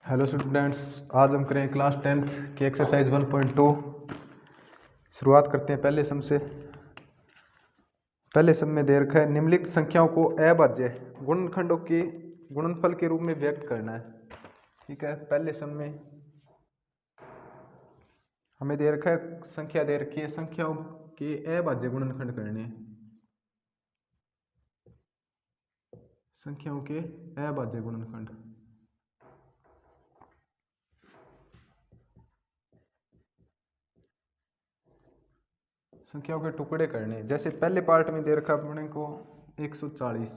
Hello students, आज हम करें क्लास 10th की एक्सरसाइज 1.2। शुरुआत करते हैं पहले सम से। पहले सम में दे रखा है निम्नलिखित संख्याओं को अभाज्य गुणनखंडों के गुणनफल के रूप में व्यक्त करना है। ठीक है, पहले सम में हमें दे रखा है संख्या दे रखी है, संख्याओं के अभाज्य गुणनखंड करने हैं। संख्याओं के अभाज्य गुणनखंड संख्याओं के टुकड़े करने। जैसे पहले पार्ट में दे रखा अपने को 140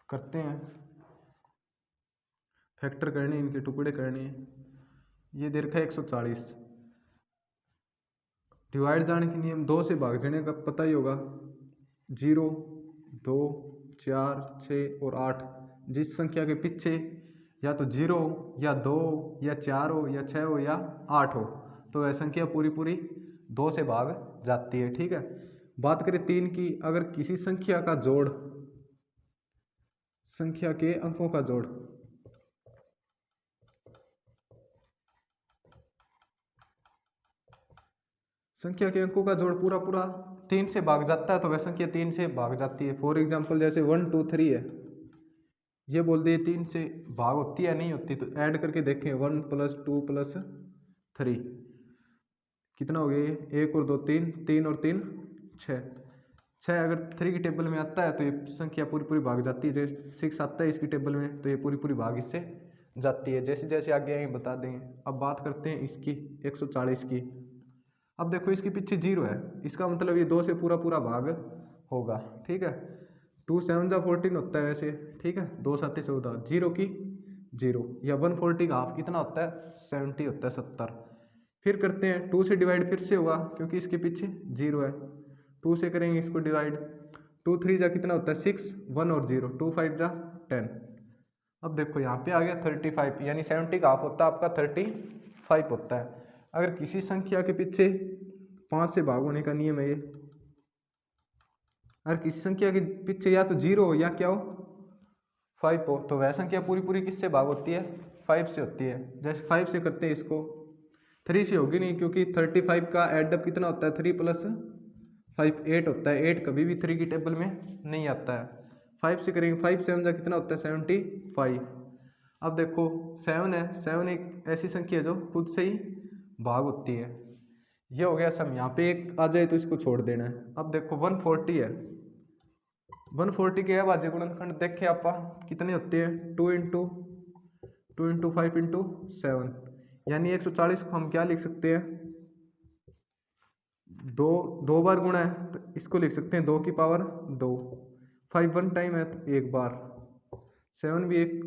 करते हैं, फैक्टर करने, इनके टुकड़े करने। ये दे रखा है 140। डिवाइड जाने के नियम 2 से भाग जाने का पता ही होगा। 0, 2, 4, 6 और 8। जिस संख्या के पीछे या तो 0 या 2 या 4 हो या 6 हो या 8 हो तो वह संख्या पूरी पूरी 2 से भाग जाती है। ठीक है, बात करें 3 की। अगर किसी संख्या का जोड़, संख्या के अंकों का जोड़ संख्या के अंकों का जोड़ पूरा पूरा 3 से भाग जाता है तो वह संख्या 3 से भाग जाती है। फॉर एग्जांपल जैसे 1, 2, 3 है, ये बोल दिए 3 से भाग होती है नहीं होती, तो ऐड करके देखें 1 + 2 + 3 कितना हो गया ये? 1 और 2 3, 3 और 3 6। 6 अगर 3 की टेबल में आता है तो ये संख्या पूरी पूरी भाग जाती है। जैसे 6 आता है इसकी टेबल में तो ये पूरी पूरी भाग इससे जाती है। जैसे जैसे आगे आएंगे बता देंगे। अब बात करते हैं इसकी 140 की। अब देखो इसके पीछे 0 है, इसका मतलब ये 2 से पूरा पूरा भाग होगा। ठीक है, 2 7 जा 14 होता है वैसे। ठीक है, 2 7 14, 0 की 0 या 140 का हाफ कितना होता है? 70 होता है, 70। फिर करते हैं 2 से डिवाइड, फिर से होगा क्योंकि इसके पीछे 0 है। 2 से करेंगे इसको डिवाइड। 2 3 जा कितना होता है? 6, 1 और 0, 2 5 जा 10। अब देखो यहाँ पे आ गया 35, यानी 70 का हाफ होता है आपका 35 होता है। अगर किसी संख्या के पीछे 5 से भाग होने का नियम है ये। अगर किसी संख्या के पीछे या तो 0 हो या क्या हो, 5 हो, तो वह संख्या पूरी पूरी किससे भाग होती है? 5 से होती है। जैसे 5 से करते हैं इसको, 3 से होगी नहीं क्योंकि 35 का एडअप कितना होता है? 3 + 5 8 होता है। 8 कभी भी 3 की टेबल में नहीं आता है। 5 से करेंगे, 5 7 जा कितना होता है? 75। अब देखो 7 है, 7 एक ऐसी संख्या है जो खुद से ही भाग होती है। ये हो गया सम। यहाँ पे एक आ जाए तो इसको छोड़ देना है। अब देखो 140 है, 140 के अभाज्य गुणनखंड देखे आप कितने होते हैं? 2 × 5 × 7, यानी 140 को हम क्या लिख सकते हैं? दो बार गुणा है तो इसको लिख सकते हैं 2 की पावर 2। 5 1 टाइम है तो 1 बार, 7 भी 1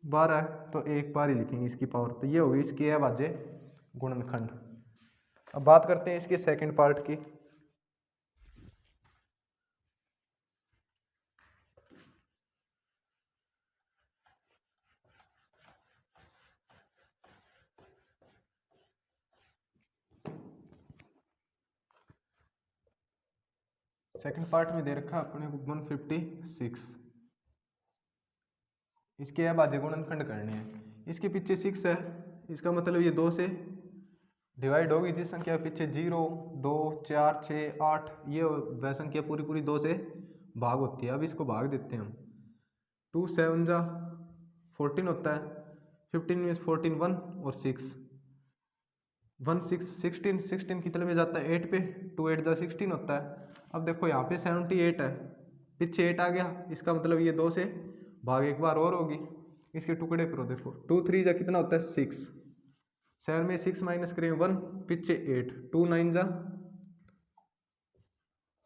बार है तो 1 बार ही लिखेंगे इसकी पावर। तो ये होगी इसकी अभाज्य गुणनखंड। अब बात करते हैं इसके सेकंड पार्ट की। सेकंड पार्ट में दे रखा अपने को 156। इसके अभाज्य गुणनखंड करने हैं। इसके पीछे 6 है, इसका मतलब ये 2 से डिवाइड होगी। जिस संख्या के पीछे 0 2 4 6 8, ये वह संख्या पूरी पूरी 2 से भाग होती है। अब इसको भाग देते हैं हम। 2 7 जा 14 होता है, 15 में 14 1 और 6, 1 6 16, 16 कितने में जाता है? 8 पे। 2 8 जा 16 होता है। अब देखो यहाँ पे 78 है, पीछे 8 आ गया, इसका मतलब ये 2 से भाग एक बार और होगी। इसके टुकड़े करो, देखो 2 3 जा कितना होता है? 6, 7 में 6 माइनस करें 1, पीछे 8, 2 9 जा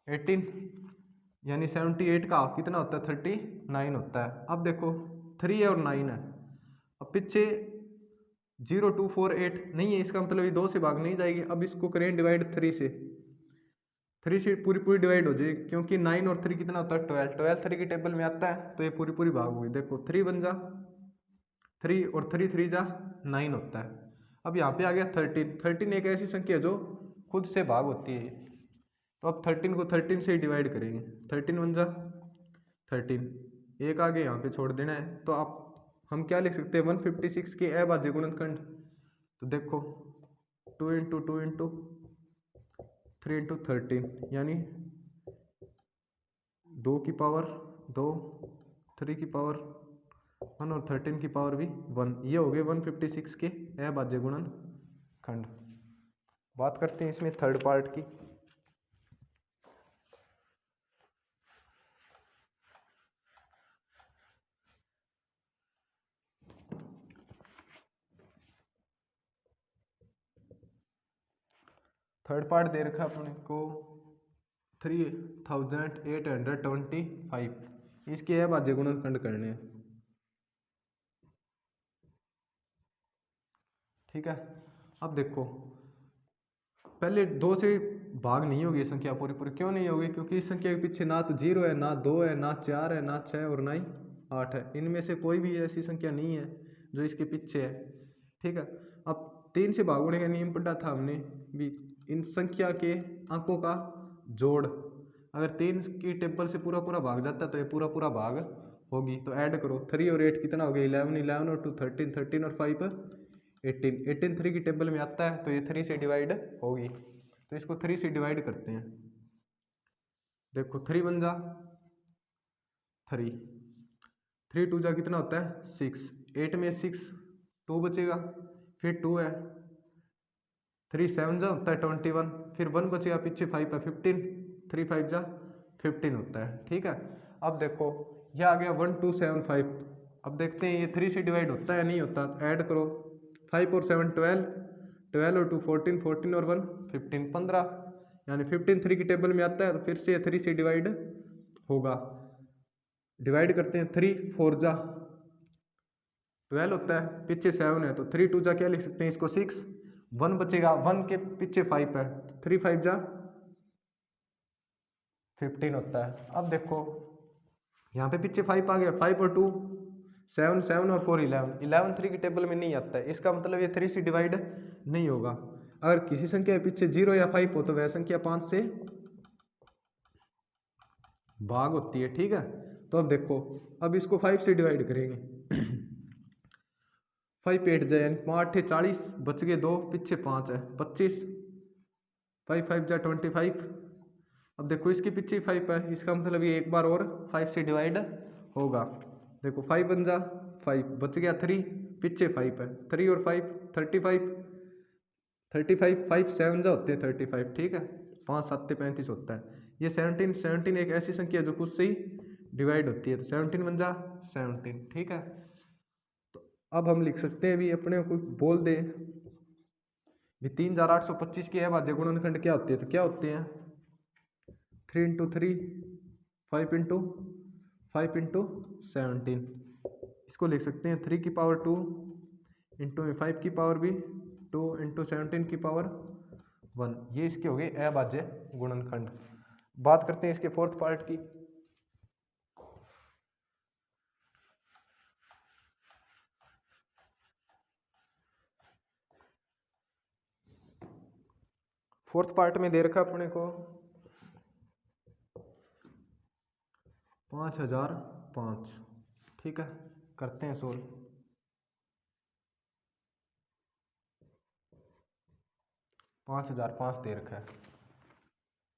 18, यानी 78 का हाफ कितना होता है? 39 होता है। अब देखो 3 और 9 है, अब पीछे 0 2 4 8 नहीं है, इसका मतलब ये 2 से भाग नहीं जाएगी। अब इसको करें डिवाइड 3 से, 3 से पूरी पूरी डिवाइड हो जाएगी क्योंकि 9 और 3 कितना होता है? 12, 12 3 की टेबल में आता है तो ये पूरी पूरी भाग हुई। देखो 3 1 जा 3 और 3 3 जा 9 होता है। अब यहाँ पे आ गया 13। 13 एक ऐसी संख्या जो खुद से भाग होती है। तो अब 13 को 13 से ही डिवाइड करेंगे। 13 1 जा 13, एक आगे यहाँ पे छोड़ देना है। तो आप हम क्या लिख सकते हैं 156 के अभाज्य गुणनखंड। तो देखो 2 इंटू 2 इंटू 3 इंटू 13 यानी 2 की पावर 2, 3 की पावर 1 और 13 की पावर भी 1। ये हो गए 156 के अभाज्य गुणनखंड। बात करते हैं इसमें थर्ड पार्ट की। थर्ड पार्ट दे रखा है अपने को 3825। इसके अभाज्य गुणनखंड करने हैं। ठीक है, अब देखो पहले 2 से भाग नहीं होगी ये संख्या पूरी पूरी। क्यों नहीं होगी? क्योंकि इस संख्या के पीछे ना तो 0 है, ना 2 है, ना 4 है, ना 6 और ना ही 8 है। इनमें से कोई भी ऐसी संख्या नहीं है जो इसके पीछे है। ठीक है, अब 3 से भागने का नियम पढ़ा था हमने भी। इन संख्या के अंकों का जोड़ अगर 3 की टेबल से पूरा पूरा भाग जाता है तो ये पूरा पूरा भाग होगी। तो ऐड करो 3 और 8 कितना हो गया 11, 11 और 2 13, 13 और 5 18, 18 3 की टेबल में आता है तो ये 3 से डिवाइड होगी। तो इसको 3 से डिवाइड करते हैं। देखो 3 बन जा 3, 3 2 जा कितना होता है 6, 8 में 6 2 बचेगा, फिर 2 है, 3 7 जा होता है 21, फिर 1 बचेगा, पीछे 5 है 15, 3 5 जा 15 होता है। ठीक है, अब देखो ये आ गया 1275। अब देखते हैं ये 3 से डिवाइड होता है या नहीं होता। ऐड करो 5 और 7 12, 12 और 2 14, 14 और 1 15, 15 यानी 15 3 की टेबल में आता है तो फिर से ये 3 से डिवाइड होगा। डिवाइड करते हैं 3 4 जा 12 होता है, पीछे 7 है तो 3 2 जा क्या लिख सकते हैं इसको 6, 1 बचेगा, 1 के पीछे 5 है, 3 5 जा 15 होता है। अब देखो यहाँ पे पीछे 5 आ गया, 5 और 2 7, 7 और 4 11, 11 3 की टेबल में नहीं आता है। इसका मतलब ये 3 से डिवाइड नहीं होगा। अगर किसी संख्या के पीछे 0 या 5 हो तो वह संख्या 5 से भाग होती है। ठीक है, तो अब देखो अब इसको 5 से डिवाइड करेंगे 5 8 जाए यानी 5 8 40, बच गए 2, पीछे 5 है 25, 5 5 जा 25। अब देखो इसके पीछे 5 है, इसका मतलब ये एक बार और 5 से डिवाइड होगा। देखो 5 बन जा 5, बच गया 3, पीछे 5 है, 3 और 5 35, 35 5 7 जा होते हैं 35। ठीक है, 5 7 35 होता है। ये 17 17 एक ऐसी संख्या जो खुद से ही डिवाइड होती है तो 17 बन जा 17। ठीक है, तो अब हम लिख सकते हैं भी अपने को बोल दे भी 3825 के अभाज्य गुणनखंड क्या होते हैं। तो क्या होते हैं 3 इंटू 3 5 इंटू 5 इंटू 17। इसको लिख सकते हैं 3 की पावर 2 इंटू 5 की पावर भी 2 इंटू 17 की पावर 1। ये इसके हो गए अभाज्य गुणनखंड। बात करते हैं इसके फोर्थ पार्ट की। फोर्थ पार्ट में दे रखा अपने को 5005। ठीक है, करते हैं सोल्व। 5005 दे रखा है।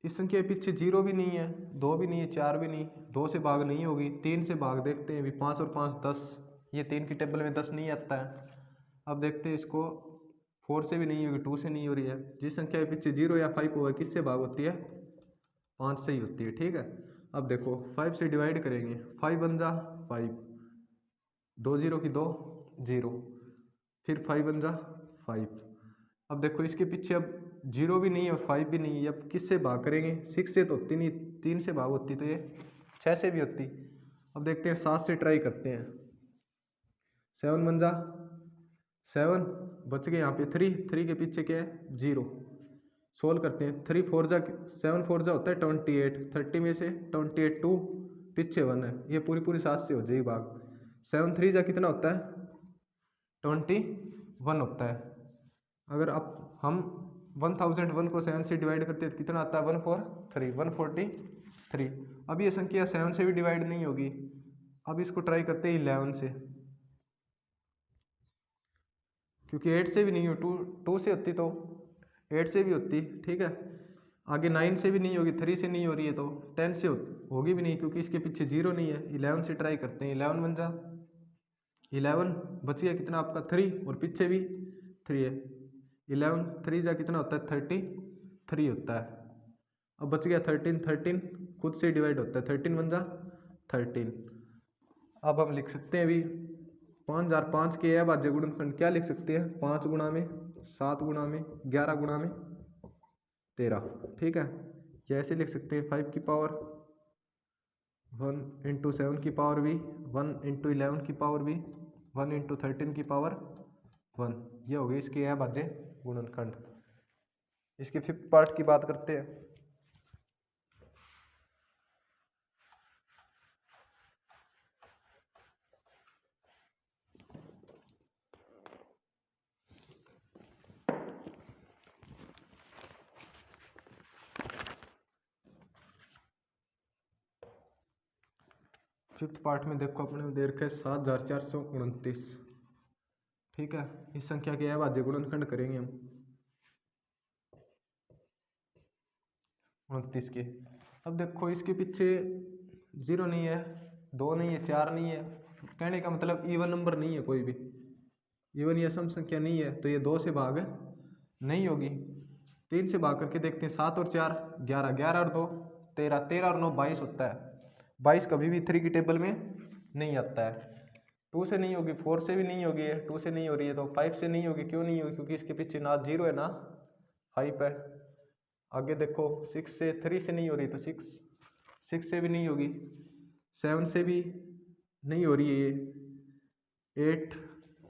इस संख्या के पीछे 0 भी नहीं है, 2 भी नहीं है, 4 भी नहीं, 2 से भाग नहीं होगी। 3 से भाग देखते हैं भी 5 और 5 10, ये 3 की टेबल में 10 नहीं आता है। अब देखते हैं इसको 4 से भी नहीं होगी, 2 से नहीं हो रही है। जिस संख्या के पीछे 0 या 5 होगा किससे भाग होती है 5 से ही होती है। ठीक है, अब देखो 5 से डिवाइड करेंगे 5 बन जा 5, 2 0 की 2 0, फिर 5 बन जा 5। अब देखो इसके पीछे अब 0 भी नहीं है और 5 भी नहीं है। अब किससे भाग करेंगे 6 से तो होती नहीं, 3 से भाग होती तो ये 6 से भी होती। अब देखते हैं 7 से ट्राई करते हैं। 7 बन जा 7, बच गए यहाँ पे 3, 3 के पीछे क्या है 0। सोल्व करते हैं 3 4 जा 7 4 जा होता है 28, 30 में से 28 2, पीछे 1 है, ये पूरी पूरी 7 से हो जाएगी भाग। 7 3 जा कितना होता है 21 होता है। अगर आप हम 1001 को 7 से डिवाइड करते हैं तो कितना आता है 143, 143। अब ये संख्या 7 से भी डिवाइड नहीं होगी। अब इसको ट्राई करते हैं 11 से, क्योंकि 8 से भी नहीं हो, 2 से होती तो 8 से भी होती, ठीक है। आगे 9 से भी नहीं होगी, 3 से नहीं हो रही है तो 10 से होगी भी नहीं, क्योंकि इसके पीछे 0 नहीं है। 11 से ट्राई करते हैं, 11 बन जा, 11 बच गया कितना आपका 3, और पीछे भी 3 है। 11 3 जा कितना होता है 33 होता है। अब बच गया 13, 13 खुद से डिवाइड होता है, 13 बन जा 13। अब हम लिख सकते हैं अभी 5005 के अभाज्य गुणनखंड क्या लिख सकते हैं, 5 गुणा में 7 गुणा में 11 गुणा में 13, ठीक है। ये ऐसे लिख सकते हैं 5 की पावर 1 इंटू 7 की पावर भी 1 इंटू 11 की पावर भी 1 इंटू 13 की पावर 1। ये हो गई इसके अभाज्य गुणनखंड। इसके 5th पार्ट की बात करते हैं। फिफ्थ पार्ट में देखो अपने दे रखा है 7429, ठीक है। इस संख्या के अभाज्य गुणनखंड करेंगे हम 29 के। अब देखो इसके पीछे 0 नहीं है, 2 नहीं है, 4 नहीं है, कहने का मतलब इवन नंबर नहीं है, कोई भी इवन या सम संख्या नहीं है, तो ये 2 से भाग नहीं होगी। 3 से भाग करके देखते हैं, 7 और 4 11, 11 और 2 13, 13 और 9 22 होता है। 22 कभी भी 3 की टेबल में नहीं आता है। 2 से नहीं होगी, 4 से भी नहीं होगी, 2 से नहीं हो रही है, तो 5 से नहीं होगी। क्यों नहीं होगी, क्योंकि इसके पीछे ना 0 है ना 5 है। आगे देखो 6 से 3 से नहीं हो रही, तो 6 से भी नहीं होगी, 7 से भी नहीं हो रही है, ये 8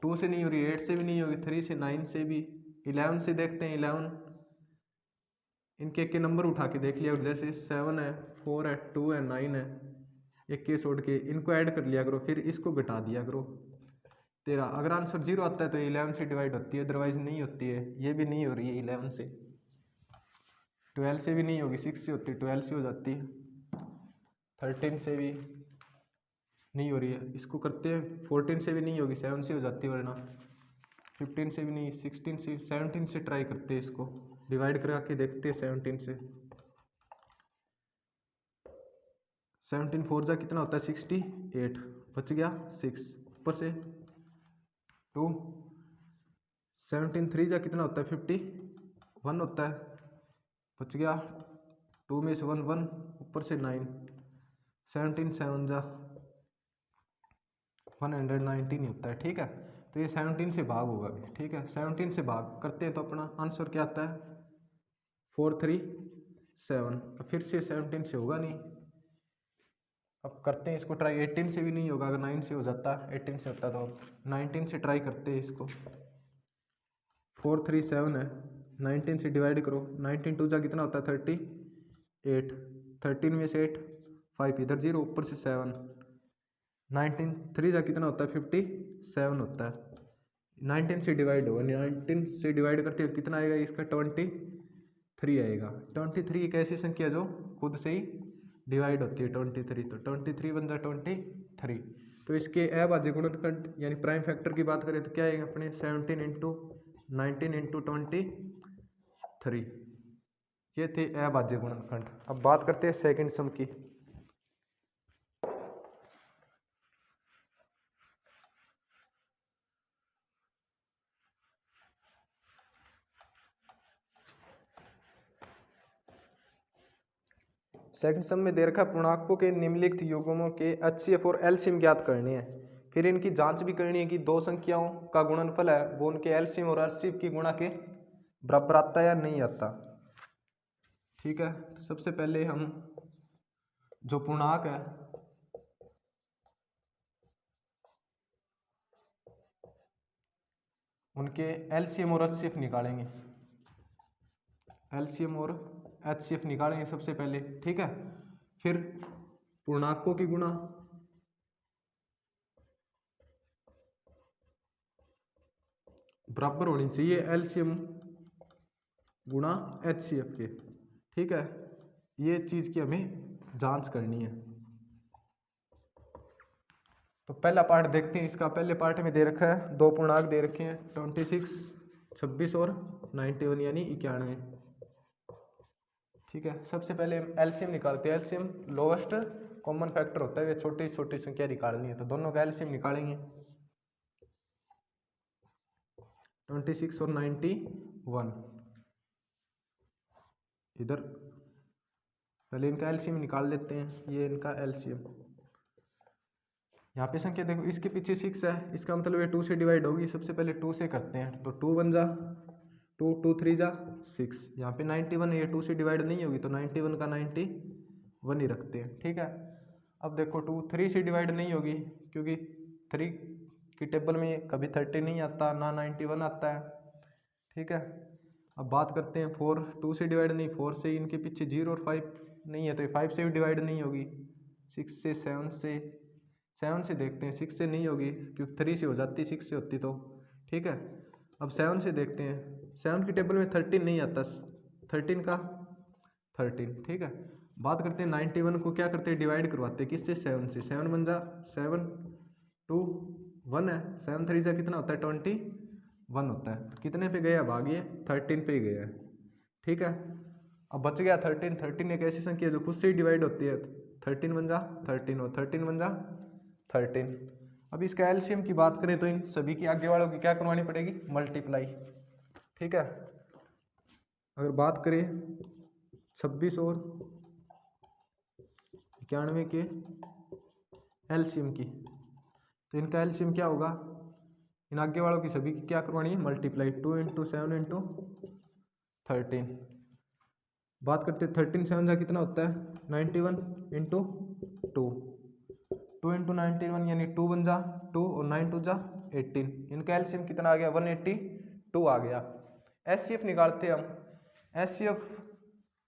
2 से नहीं हो रही, 8 से भी नहीं होगी, 3 से 9 से भी। 11 से देखते हैं, 11 इनके एक के नंबर उठा के देख लिया, और जैसे 7 है 4 है 2 है 9 है, एक के छोड़ के इनको ऐड कर लिया करो, फिर इसको घटा दिया करो 13। अगर आंसर 0 आता है तो 11 से डिवाइड होती है, अदरवाइज नहीं होती है। ये भी नहीं हो रही है 11 से, 12 से भी नहीं होगी, 6 से होती है, 12 से हो जाती है, 13 से भी नहीं हो रही है। इसको करते हैं 14 से भी नहीं होगी, 7 से हो जाती है, वरना 15 से भी नहीं, 16 से 17 से ट्राई करते हैं, इसको डिवाइड करा के देखते हैं 17 से। 17 4 जा कितना होता है 68, बच गया 6, ऊपर से 2, 17 3 जा कितना होता है 51 होता है, बच गया 2 में से 1 1, ऊपर से 9, 17 7 जा 119 होता है, ठीक है। तो ये 17 से भाग होगा भी, ठीक है। 17 से भाग करते हैं तो अपना आंसर क्या आता है 437। अब फिर से 17 से होगा नहीं, अब करते हैं इसको ट्राई। 18 से भी नहीं होगा, अगर 9 से हो जाता, 18 से होता तो 19 से ट्राई करते हैं इसको। 437 है, 19 से डिवाइड करो, 19 2 जा कितना होता है 38, 13 में से 8 5 इधर 0, ऊपर से 7, 19 3 जा कितना होता है 57 होता है। 19 से डिवाइड होगा, 19 से डिवाइड करते हैं कितना आएगा इसका 23 आएगा। 23 एक ऐसी संख्या जो खुद से ही डिवाइड होती है 23, तो 23 बन जाए 23। तो इसके अभाज्य गुणनखंड यानी प्राइम फैक्टर की बात करें तो क्या आएगा अपने 17 इंटू 19 इंटू 23, ये थे अभाज्य गुणनखंड। अब बात करते हैं सेकंड सम की। सेकंड सम में दे रखा पूर्णांकों के निम्नलिखित युग्मों के HCF और LCM ज्ञात करने हैं। फिर इनकी जांच भी करनी है कि दो संख्याओं का गुणनफल है वो उनके LCM और HCF की गुणा के बराबर आता है या नहीं आता, ठीक है। तो सबसे पहले हम जो पूर्णांक है उनके LCM और HCF निकालेंगे, LCM और HCF निकालेंगे सबसे पहले, ठीक है। फिर पूर्णांकों की गुणा बराबर होनी चाहिए LCM गुणा HCF के, ठीक है। ये चीज की हमें जांच करनी है। तो पहला पार्ट देखते हैं इसका। पहले पार्ट में दे रखा है दो पूर्णांक दे रखे हैं 26, 26 और 91 यानी 91। ठीक है, सबसे पहले हम एलसीएम निकालते हैं। एलसीएम लोवेस्ट कॉमन फैक्टर होता है, ये छोटी छोटी संख्या निकालनी है, तो दोनों का एलसीएम निकालेंगे 26 और 91। इधर पहले इनका एलसीएम निकाल लेते हैं, ये इनका एलसीएम। यहाँ पे संख्या देखो, इसके पीछे 6 है, इसका मतलब ये 2 से डिवाइड होगी। सबसे पहले 2 से करते हैं, तो 2 1 जा 2, 2 3 जा 6। यहाँ पे 91 है, ये 2 से डिवाइड नहीं होगी, तो 91 का 91 ही रखते हैं। ठीक है, अब देखो 2 3 से डिवाइड नहीं होगी, क्योंकि 3 की टेबल में कभी 30 नहीं आता, ना 91 आता है। ठीक है, अब बात करते हैं 4, 2 से डिवाइड नहीं, 4 से इनके पीछे 0 और 5 नहीं है, तो 5 से भी डिवाइड नहीं होगी। 6 से 7 से देखते हैं, 6 से नहीं होगी, क्योंकि 3 से हो जाती, 6 से होती तो। ठीक है, अब 7 से देखते हैं, 7 की टेबल में 13 नहीं आता, 13 का 13। ठीक है, बात करते हैं 91 को क्या करते हैं, डिवाइड करवाते हैं किससे, 7 से। 7 1 जा 7, 2 1 है, 7 3 जा कितना होता है, 21 होता है। तो कितने पे गया भागिए, 13 पे ही गया है। ठीक है, अब बच गया 13। 13 एक ऐसी संख्या जो खुद से ही डिवाइड होती है, 13 1 जा 13 और 13 1 जा 13। अब इसका एलसीएम की बात करें तो इन सभी की आगे वालों की क्या करवानी पड़ेगी, मल्टीप्लाई। ठीक है, अगर बात करें 26 और 91 के एलसीएम की, तो इनका एलसीएम क्या होगा, इन आगे वालों की सभी की क्या करवानी है, मल्टीप्लाई। 2 × 7 × 13। बात करते 13 7 जा कितना होता है, 91 × 2, 2 × 91 यानी 2 1 जा 2 और 9 2 जा 18। इनका एलसीएम कितना आ गया, 182 आ गया। एचसीएफ निकालते हैं हम। एचसीएफ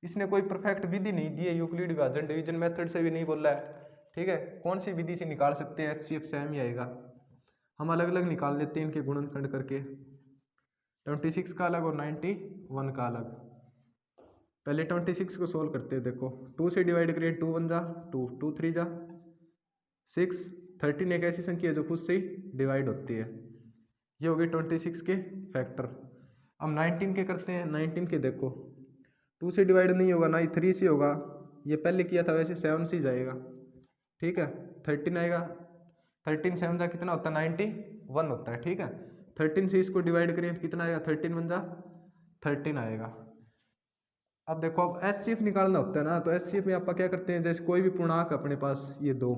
इसने कोई परफेक्ट विधि नहीं दी है, यूक्लिड विभाजन डिवीजन मेथड से भी नहीं बोला है। ठीक है, कौन सी विधि से निकाल सकते हैं, एचसीएफ सेम ही आएगा। हम अलग अलग निकाल लेते हैं इनके गुणनखंड करके, 26 का अलग और 91 का अलग। पहले 26 को सोल्व करते हैं। देखो 2 से डिवाइड करें, 2 1 जा 2, 2 3 जा 6। 13 एक ऐसी संख्या है जो खुद से ही डिवाइड होती है। ये हो गए 26 के फैक्टर। अब 19 के करते हैं। 19 के देखो 2 से डिवाइड नहीं होगा, ना ही 3 से होगा, ये पहले किया था वैसे 7 से जाएगा। ठीक है, 13 आएगा, 13 7 जा कितना होता है, 91 होता है। ठीक है, 13 से इसको डिवाइड करें तो कितना आएगा, 13 1 जा 13 आएगा। अब देखो, अब एचसीएफ निकालना होता है ना, तो एचसीएफ में आप क्या करते हैं, जैसे कोई भी पूर्णांक अपने पास ये दो,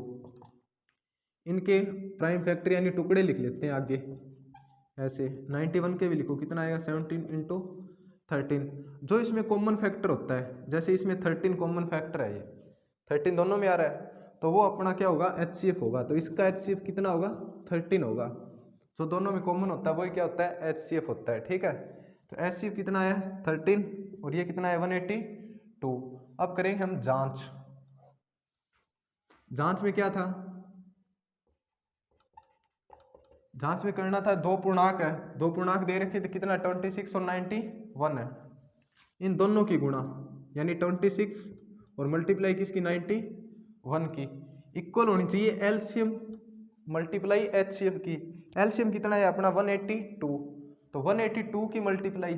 इनके प्राइम फैक्टर यानी टुकड़े लिख लेते हैं आगे ऐसे। 91 के भी लिखो, कितना आएगा, 17 × 13। जो इसमें कॉमन फैक्टर होता है, जैसे इसमें 13 कॉमन फैक्टर है, ये 13 दोनों में आ रहा है, तो वो अपना क्या होगा, एचसीएफ होगा। तो इसका एचसीएफ कितना होगा, 13 होगा। जो दोनों में कॉमन होता है वही क्या होता है, एचसीएफ होता है। ठीक है, तो एचसीएफ कितना है, 13, और ये कितना है, 182। अब करेंगे हम जांच। जांच में क्या था, जांच में करना था, दो पूर्णांक है, दो पूर्णांक दे रखे थे, कितना 26 और 91 है। इन दोनों की गुणा यानी 26 और मल्टीप्लाई किसकी, 91 की, इक्वल होनी चाहिए एलसीएम मल्टीप्लाई एचसीएफ की। एलसीएम कितना है अपना, 182। तो 182 की मल्टीप्लाई,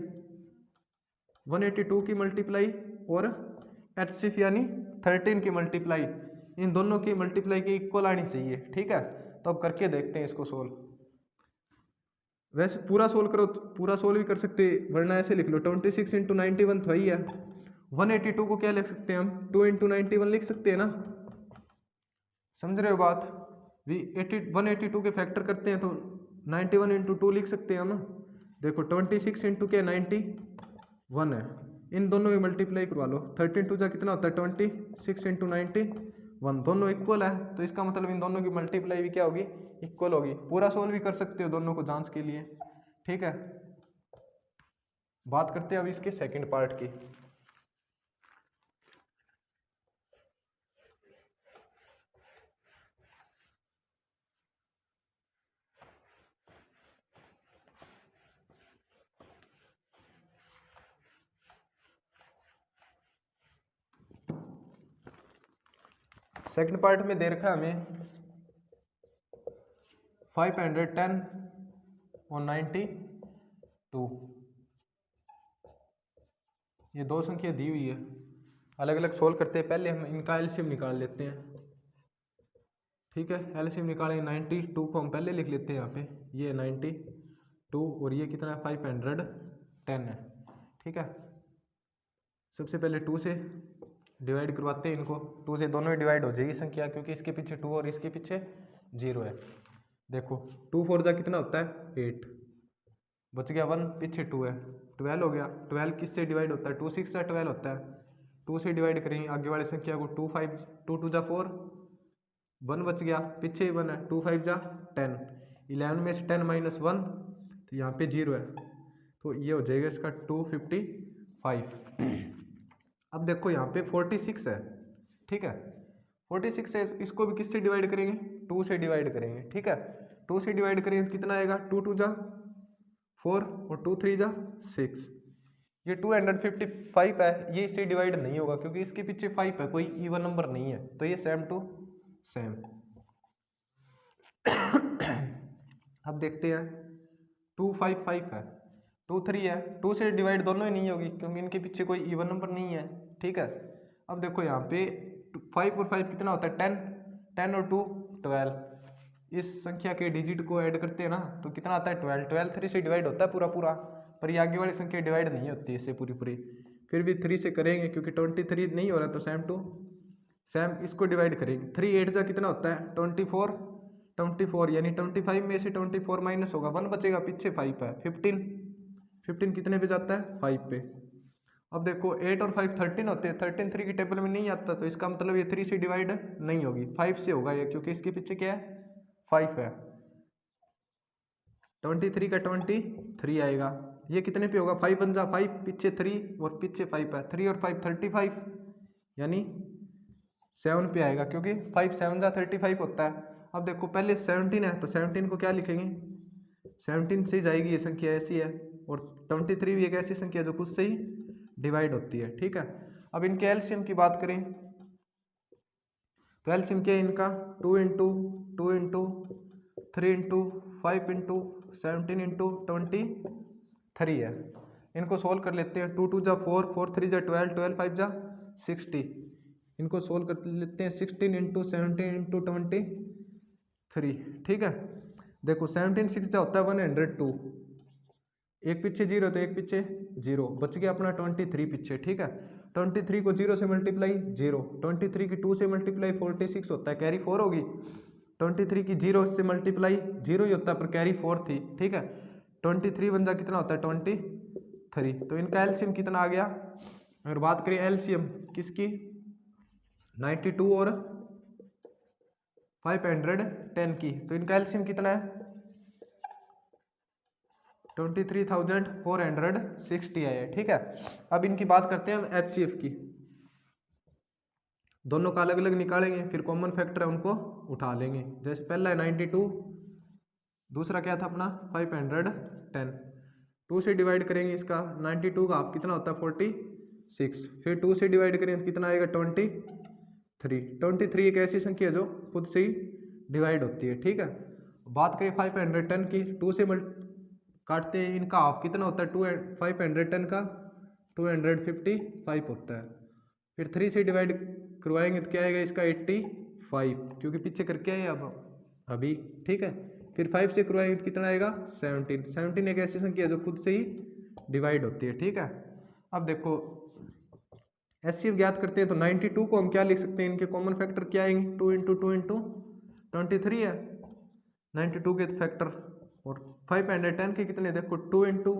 182 की मल्टीप्लाई और एचसीएफ यानी 13 की मल्टीप्लाई, इन दोनों की मल्टीप्लाई की इक्वल आनी चाहिए। ठीक है, तो अब करके देखते हैं इसको सोल्व। वैसे पूरा सोल्व करो तो पूरा सोल्व भी कर सकते, वरना ऐसे लिख लो, 26 × 91 तो ही है। 182 को क्या लिख सकते हैं हम, 2 × 91 लिख सकते हैं ना, समझ रहे हो बात भी। 182 के फैक्टर करते हैं तो 91 × 2 लिख सकते हैं हम। देखो 26 × क्या, 91 है, इन दोनों की मल्टीप्लाई करवा लो, 13 2 जा कितना होता है, 26 × 91, दोनों इक्वल है, तो इसका मतलब इन दोनों की मल्टीप्लाई भी क्या होगी, इक्वल होगी। पूरा सोल्व भी कर सकते हो दोनों को जांच के लिए। ठीक है, बात करते हैं अब इसके सेकंड पार्ट की। सेकंड पार्ट में दे रखा है हमें 510 और 92, ये दो संख्या दी हुई है, अलग अलग सोल्व करते हैं। पहले हम इनका एलसीएम निकाल लेते हैं, ठीक है। एलसीएम निकालेंगे, 92 को हम पहले लिख लेते हैं यहाँ पे, ये 92 और ये कितना है 510 है, ठीक है। सबसे पहले 2 से डिवाइड करवाते हैं इनको, 2 से दोनों ही डिवाइड हो जाएगी संख्या, क्योंकि इसके पीछे 2 और इसके पीछे 0 है। देखो 2 4 जा कितना होता है 8, बच गया 1, पीछे 2 है, 12 हो गया। 12 किससे डिवाइड होता है 2 6 जा 12 होता है, 2 से डिवाइड करेंगे आगे वाली संख्या को, 2 5 2 2 जा 4, 1 बच गया, पीछे ही 1 है, 2 5 जा 10, 11 में से 10 माइनस 1 तो यहाँ पे 0 है, तो ये हो जाएगा इसका 255। अब देखो यहाँ पे 46 है, ठीक है। 46 है, इसको भी किससे डिवाइड करेंगे 2 से डिवाइड करेंगे, ठीक है। 2 से डिवाइड करेंगे तो कितना आएगा 2 2 जा 4 और 2 3 जा 6, ये 255 है, ये इससे डिवाइड नहीं होगा क्योंकि इसके पीछे 5 है, कोई इवन नंबर नहीं है, तो ये सेम टू सेम। अब देखते हैं 255 है, 2 3 है, 2 से डिवाइड दोनों ही नहीं होगी क्योंकि इनके पीछे कोई इवन नंबर नहीं है, ठीक है। अब देखो यहाँ पे 5 और 5 कितना होता है 10, 10 और 2 12, इस संख्या के डिजिट को ऐड करते हैं ना तो कितना आता है 12, 12 3 से डिवाइड होता है पूरा पूरा, पर ये आगे वाली संख्या डिवाइड नहीं होती इससे पूरी पूरी, फिर भी 3 से करेंगे क्योंकि 23 नहीं हो रहा, तो सेम टू सेम इसको डिवाइड करेंगे। 3 8 जा कितना होता है 24, 24 यानी 25 में से 24 माइनस होगा 1 बचेगा, पीछे 5 है, 15 15 कितने पे जाता है 5 पे। अब देखो 8 और 5 13 होते हैं, 13 3 की टेबल में नहीं आता, तो इसका मतलब ये 3 से डिवाइड नहीं होगी, 5 से होगा ये, क्योंकि इसके पीछे क्या है 5 है। 23 का 23 आएगा, ये कितने पे होगा 5 बन जा 5, पीछे 3 और पीछे 5 है, 3 और 5 35 यानी 7 पे आएगा, क्योंकि 5 7 जा 35 होता है। अब देखो पहले 17 है तो 17 को क्या लिखेंगे 17 से ही जाएगी, ये संख्या ऐसी है, और 23 भी एक ऐसी संख्या जो खुद से ही डिवाइड होती है, ठीक है। अब इनके एलसीएम की बात करें तो एलसीएम क्या है इनका 2 into 2 into 3 into 5 into 17 into 23 है। इनको सोल्व कर लेते हैं, 2 2 जा 4, 4 3 जा 12, 12 5 जा 60, इनको सोल्व कर लेते हैं 16 इंटू 17 इंटू 23, ठीक है। देखो 17 6 जा होता है 102, एक पीछे 0 तो एक पीछे 0, बच गया अपना 23 पीछे, ठीक है। 23 को 0 से मल्टीप्लाई 0, 23 की 2 से मल्टीप्लाई 46 होता है, कैरी 4 होगी। 23 की 0 से मल्टीप्लाई 0 ही होता है पर कैरी 4 थी, ठीक है। 23 बन जा कितना होता है 23, तो इनका एलसीएम कितना आ गया। अगर बात करें एलसीएम किसकी 92 और 510 की, तो इनका एलसीएम कितना है 23,460 आया, ठीक है। अब इनकी बात करते हैं हम एचसीएफ की, दोनों का अलग अलग निकालेंगे, फिर कॉमन फैक्टर है उनको उठा लेंगे। जैसे पहला है 92, दूसरा क्या था अपना 510, 2 से डिवाइड करेंगे इसका, 92 का हाफ कितना होता है 46, फिर 2 से डिवाइड करेंगे तो कितना आएगा 23 एक ऐसी संख्या जो खुद से ही डिवाइड होती है, ठीक है। बात करें 510 की, 2 से काटते हैं, इनका हाफ कितना होता है 510 का 255 होता है, फिर 3 से डिवाइड करवाएंगे तो क्या आएगा इसका 85, क्योंकि पीछे करके आए अब अभी, ठीक है। फिर 5 से करवाएंगे तो कितना आएगा 17 एक ऐसी संख्या जो खुद से ही डिवाइड होती है, ठीक है। अब देखो एचसीएफ ज्ञात करते हैं तो 92 को हम क्या लिख सकते हैं, इनके कॉमन फैक्टर क्या आएंगे 2 इंटू 2 इंटू 23 है 92 के फैक्टर, और 510 के कितने देखो 2 इंटू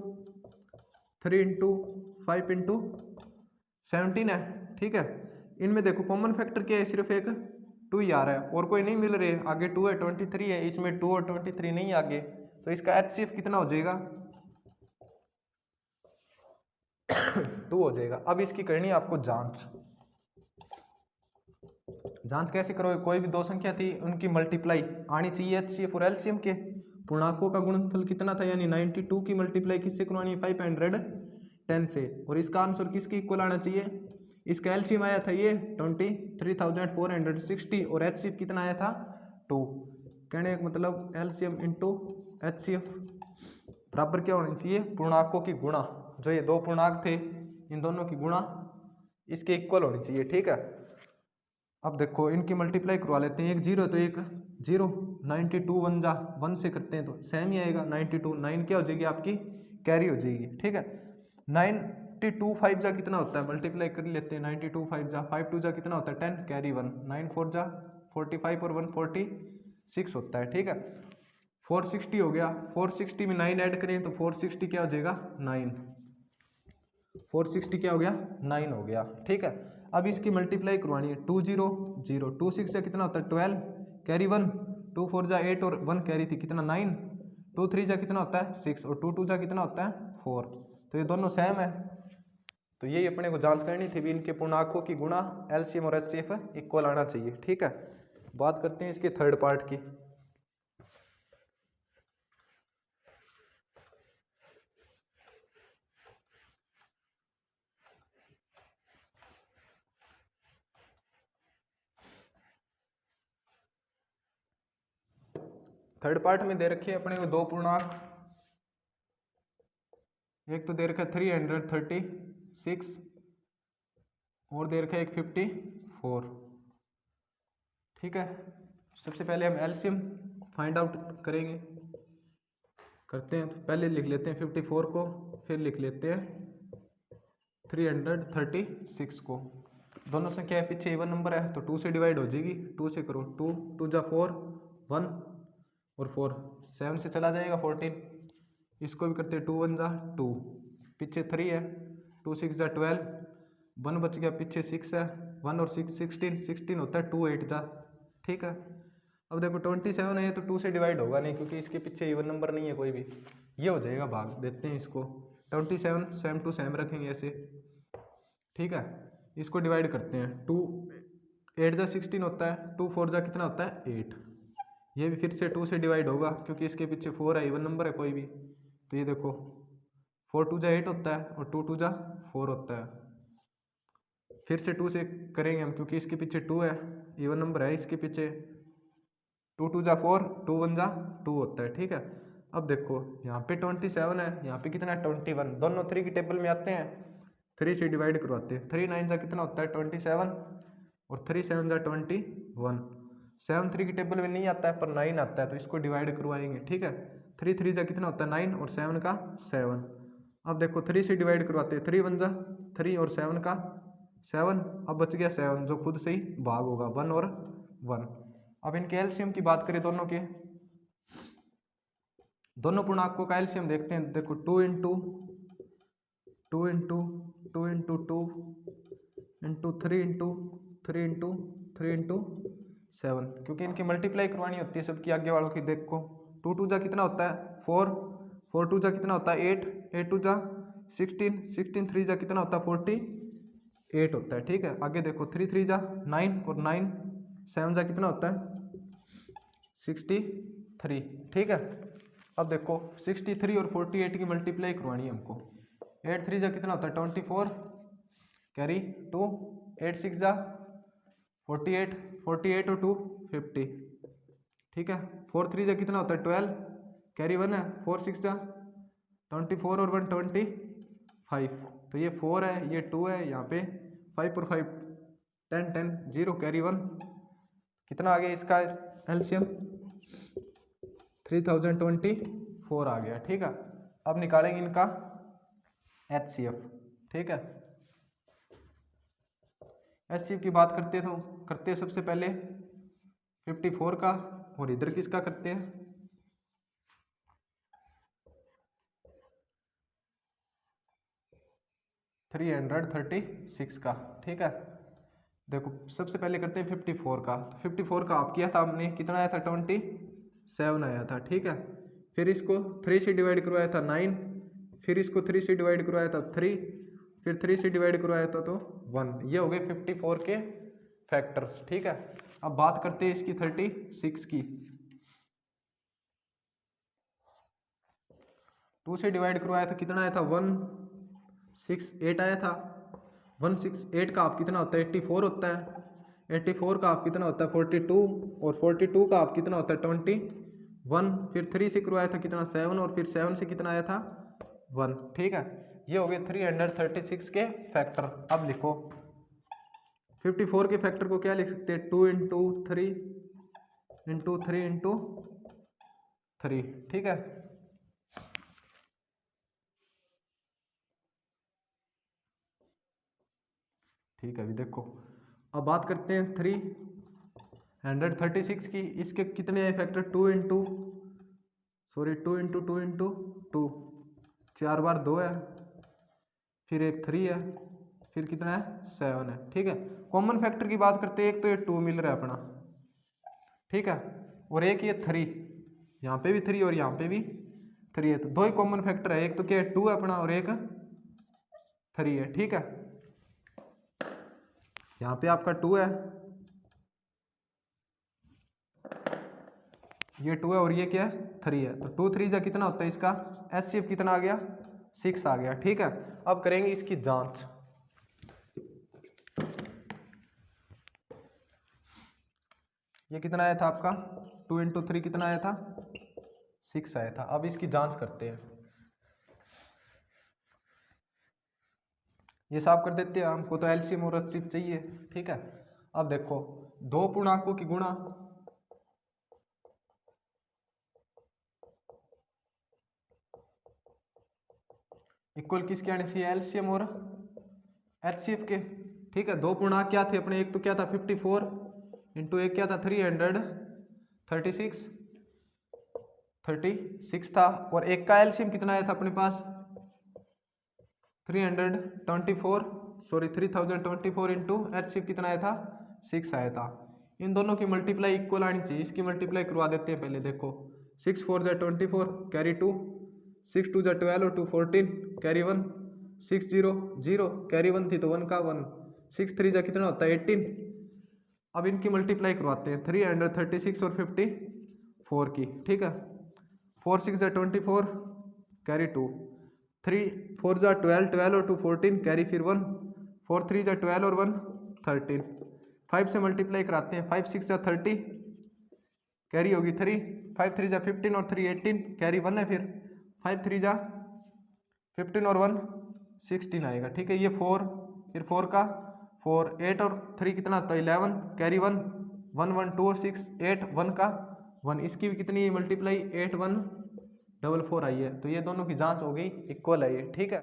3 इंटू 5 इंटू 17 है, ठीक है। इनमें देखो कॉमन फैक्टर क्या है, सिर्फ एक 2 ही आ रहा है और कोई नहीं मिल रहे, आगे 2 है 23 है, इसमें 2 और 23 नहीं आगे, तो इसका एचसीएफ कितना हो जाएगा 2 हो जाएगा। अब इसकी करनी है आपको जांच कैसे करोगे, कोई भी दो संख्या थी उनकी मल्टीप्लाई आनी चाहिए एचसीएफ और एलसीएम के, पूर्णांकों का गुणनफल कितना था, यानी 92 की मल्टीप्लाई किससे करवानी है 510 से, और इसका आंसर किसके इक्वल आना चाहिए, इसका एलसीएम आया था ये 23,460 और एचसीएफ कितना आया था 2, कहने का मतलब एलसीएम इंटू एचसीएफ बराबर क्या होनी चाहिए, पूर्णांकों की गुणा, जो ये दो पूर्णांक थे इन दोनों की गुणा इसके इक्वल होनी चाहिए, ठीक है। अब देखो इनकी मल्टीप्लाई करवा लेते हैं, एक जीरो तो एक जीरो, 92 वन जा 1 से करते हैं तो सेम ही आएगा 92, 9 क्या हो जाएगी आपकी कैरी हो जाएगी, ठीक है। 92 5 जा कितना होता है, मल्टीप्लाई कर लेते हैं, 92 5 जा 5 2 जा कितना होता है 10 कैरी 1, 9 4 जा 45 और 1 46 होता है, ठीक है। 460 हो गया, 460 में 9 ऐड करें तो 460 क्या हो जाएगा 9, 460 क्या हो गया 9 हो गया, ठीक है। अब इसकी मल्टीप्लाई करवानी है, 2 0 0, 2 6 से कितना होता है 12 कैरी 1, 2 4 जा 8 और 1 कैरी थी कितना 9, 2 3 जा कितना होता है 6 और 2 2 जा कितना होता है 4, तो ये दोनों सेम है। तो यही अपने को जांच करनी थी भी इनके पूर्णांकों की गुणा एलसीएम और एचसीएफ इक्वल आना चाहिए, ठीक है। बात करते हैं इसके थर्ड पार्ट की। थर्ड पार्ट में दे रखी है अपने को दो पूर्णांक, एक तो दे रखा है 336 और दे रखा है 154, ठीक है। सबसे पहले हम एलसीएम फाइंड आउट करेंगे, करते हैं। तो पहले लिख लेते हैं 54 को, फिर लिख लेते हैं 336 को। दोनों संख्या है पीछे इवन नंबर है तो 2 से डिवाइड हो जाएगी, 2 से करो, 2 2 जा 4 1 और 4 7 से चला जाएगा 14, इसको भी करते हैं 2 1 जा 2, पीछे 3 है, 2 6 जा 12, 1 बच गया, पीछे 6 है, 1 और 6 16 16 होता है 2 8 जा, ठीक है। अब देखो 27 है तो 2 से डिवाइड होगा नहीं क्योंकि इसके पीछे इवन नंबर नहीं है कोई भी, ये हो जाएगा भाग, देते हैं इसको 27 सेम टू सेम रखेंगे ऐसे, ठीक है। इसको डिवाइड करते हैं, 2 8 जा 16 होता है, 2 4 जा कितना होता है 8, ये भी फिर से 2 से डिवाइड होगा क्योंकि इसके पीछे 4 है, इवन नंबर है कोई भी, तो ये देखो 4 2 जा 8 होता है और 2 2 जा 4 होता है, फिर से 2 से करेंगे हम क्योंकि इसके पीछे 2 है, इवन नंबर है, इसके पीछे 2 2 जा 4 2 1 जा 2 होता है, ठीक है। अब देखो यहाँ पे 27 है, यहाँ पे कितना है 21, दोनों 3 की टेबल में आते हैं, 3 से डिवाइड करवाते हैं, 3 9 जा कितना होता है 27 और 3 7 जा 21, 7 3 की टेबल में नहीं आता है पर 9 आता है तो इसको डिवाइड करवाएंगे, ठीक है। 3 3 जा कितना होता है 9 और 7 का 7, अब देखो 3 से डिवाइड करवाते हैं, 3 1 जा 3 और 7 का 7, अब बच गया 7 जो खुद से ही भाग होगा 1 और 1। अब इनके एलसीएम की बात करें, दोनों पूर्णांकों का एलसीएम देखते हैं। देखो 2 into 2 into 2 into 2 into 3 into 3 into 3 into 7, क्योंकि इनकी मल्टीप्लाई करवानी होती है सबकी आगे वालों की। देखो 2 2 जा कितना होता है 4 4 2 जा कितना होता है 8 8 2 जा 16 16 3 जा कितना होता है 48 होता है, ठीक है। आगे देखो 3 3 जा 9 और 9 7 जा कितना होता है 63, ठीक है। अब देखो 63 और 48 की मल्टीप्लाई करवानी है हमको, 8 3 जा कितना होता है 24 कैरी 2, 8 6 जा 48 48 और 2 50, ठीक है। 4 3 जा कितना होता है 12 कैरी 1 है, 4 6 जा 24 और 1 25, तो ये 4 है ये 2 है, यहाँ पे 5 और 5 10 10 0 कैरी 1, कितना आ गया इसका एलसीएम 3024 आ गया, ठीक है। अब निकालेंगे इनका एचसीएफ, ठीक है। एचसीएफ की बात करते हैं सबसे पहले 54 का और इधर किसका करते हैं 336 का, ठीक है। देखो सबसे पहले करते हैं 54 का, तो 54 का आप किया था हमने, कितना आया था 27 आया था, ठीक है। फिर इसको 3 से डिवाइड करवाया था 9, फिर इसको 3 से डिवाइड करवाया था 3, फिर 3 से डिवाइड करवाया था तो 1, ये हो गए 54 के फैक्टर्स, ठीक है। अब बात करते हैं इसकी 36 की, 2 से डिवाइड करवाया था कितना आया था 168 आया था, 168 का आप कितना होता है 84 होता है, 84 का हाफ कितना होता है 42, और 42 का हाफ कितना होता है 21, फिर 3 से करवाया था कितना 7, और फिर 7 से कितना आया था 1। ठीक है, ये हो गए 336 के फैक्टर। अब लिखो 54 के फैक्टर को क्या लिख सकते हैं 2 इंटू 3 इंटू 3 इंटू 3। ठीक है, ठीक है। अभी देखो, अब बात करते हैं 336 की। इसके कितने हैं फैक्टर 2 इंटू 2 इंटू 2 इंटू 2, 4 बार 2 है, फिर एक 3 है, फिर कितना है 7 है। ठीक है, कॉमन फैक्टर की बात करते हैं, एक तो ये 2 मिल रहा है अपना, ठीक है, और एक ये 3, यहाँ पे भी 3 और यहाँ पे भी 3 है, तो दो ही कॉमन फैक्टर है, एक तो क्या है 2 है अपना और एक 3 है। ठीक है, यहाँ पे आपका 2 है, ये 2 है और ये क्या है 3 है, तो 2 3 जा कितना होता है इसका HCF कितना आ गया 6 आ गया। ठीक है, अब करेंगे इसकी जांच। ये कितना आया था आपका 2 इंटू 3 कितना आया था 6 आया था। अब इसकी जांच करते हैं, ये साफ कर देते हैं, हमको तो एलसीएम और HCF चाहिए। ठीक है, अब देखो दो पूर्णांकों की गुणा इक्वल किसके आने चाहिए एलसीएम और HCF के। ठीक है, दो पूर्णांक क्या थे अपने, एक तो क्या था 54 इंटू एक क्या था 336 था, और एक का एलसीएम कितना आया था अपने पास 3024 इंटू HCF कितना आया था 6 आया था। इन दोनों की मल्टीप्लाई इक्वल आनी चाहिए, इसकी मल्टीप्लाई करवा देते हैं पहले। देखो 6 4 जा 24 कैरी 2, 6 2 जा 12 और 2 14 कैरी 1, 6 0 0 कैरी 1 थी तो 1 का 1, 6 3 जा कितना होता है 18। अब इनकी मल्टीप्लाई करवाते हैं 336 और 54 की। ठीक है, 4 6 जा 24 कैरी 2, 3 4 जा 12 12 और 2 14 कैरी फिर 1, 4 3 जा 12 और 1 13, 5 से मल्टीप्लाई कराते हैं 5 6 जा 30 कैरी होगी 3, 5 3 जा 15 और 3 18 कैरी 1 है, फिर 5 3 जा 15 और 1 16 आएगा। ठीक है, ये 4 फिर 4 का 4 8 और 3 कितना तो 11 कैरी 1 1 1 2 और 6 8 1 का 1, इसकी भी कितनी मल्टीप्लाई 8 1 4 4 आई है, तो ये दोनों की जांच हो गई इक्वल है ये। ठीक है।